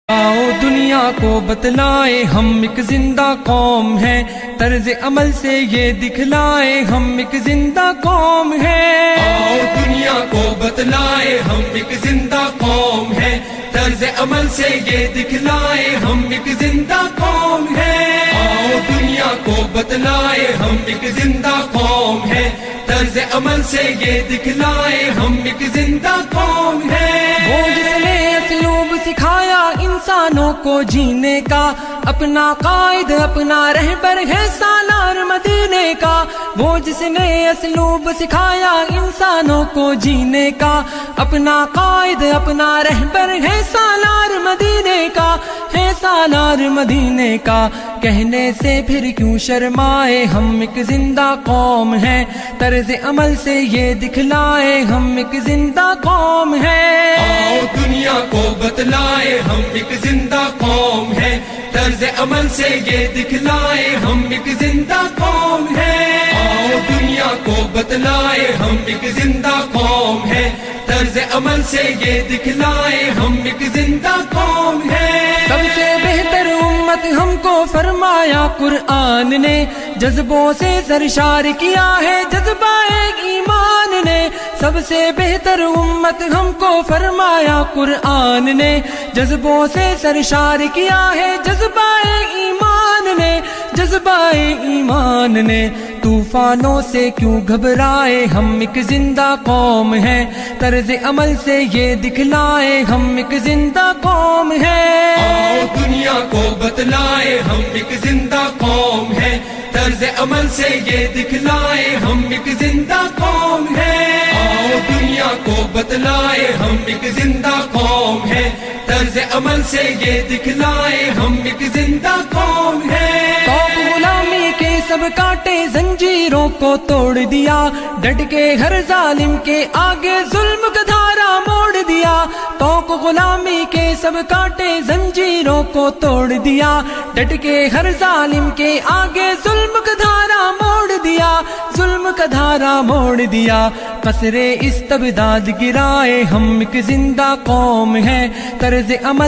آؤ دنیا کو بتلائے ہم ایک زندہ قوم ہیں، طرز عمل سے یہ دکھلائے ہم ایک زندہ قوم ہیں۔ آؤ دنیا کو بتلائے ہم ایک زندہ قوم ہیں، طرز عمل سے یہ دکھلائے ہم ایک زندہ قوم ہیں۔ آؤ دنیا کو بتلائے ہم ایک زندہ قوم ہیں، طرز عمل سے یہ دکھلائے ہم ایک زندہ قوم ہیں۔ وہ جس نے اسلوب سکھایا انسانوں کو جینے کا، اپنا قائد اپنا رہبر ہے سالار مدینے کا۔ وہ جس نے اسلوب سکھایا انسانوں کو جینے کا، اپنا قائد اپنا رہبر ہے سالار مدینے کا، ہے سالار مدینے کا۔ کہنے سے پھر کیوں شرمائے ہم ایک زندہ قوم ہیں، طرز عمل سے یہ دکھلائے ہم ایک زندہ قوم ہیں۔ آؤ دنیا کو بتلائے ہم ایک زندہ قوم ہیں، طرز عمل سے یہ دکھلائے ہم ایک زندہ قوم ہیں۔ آؤ دنیا کو بتلائے ہم ایک زندہ قوم ہیں، طرز عمل سے یہ دکھلائے ہم ایک زندہ قوم ہیں۔ سب سے بہتر امت ہم کو فرمایا قرآن نے، جذبوں سے سرشار کیا ہے جذبہ ایمان نے۔ سب سے بہتر امت ہم کو فرمایا قرآن نے، جذبوں سے سرشار کیا ہے جذبہ ایمان نے، جذبہ ایمان نے۔ طوفانوں سے کیوں گھبرائے ہم ایک زندہ قوم ہیں، طرز عمل سے یہ دکھلائے ہم ایک زندہ قوم ہیں۔ آؤ دنیا کو بتلائے ہم ایک زندہ قوم ہیں، طرز عمل سے یہ دکھلائے ہم ایک زندہ قوم ہیں۔ آؤ دنیا کو بتلائے ہم ایک زندہ قوم ہیں، طرز عمل سے یہ دکھلائے ہم ایک زندہ قوم ہیں۔ غلامی کے سب کاٹے زنجیروں کو توڑ دیا، ڈٹ کے ہر ظالم کے آگے ظلم کا دھارا موڑ دیا۔ توق غلامی کے سب کاٹے زنجیروں کو توڑ دیا، ڈٹ کے ہر ظالم کے آگے ظلم کا دھارا موڑ دیا، ظلم کا دھارا موڑ دیا۔ قصر استبداد گرائے ہم ایک زندہ قوم ہیں، طرز عمل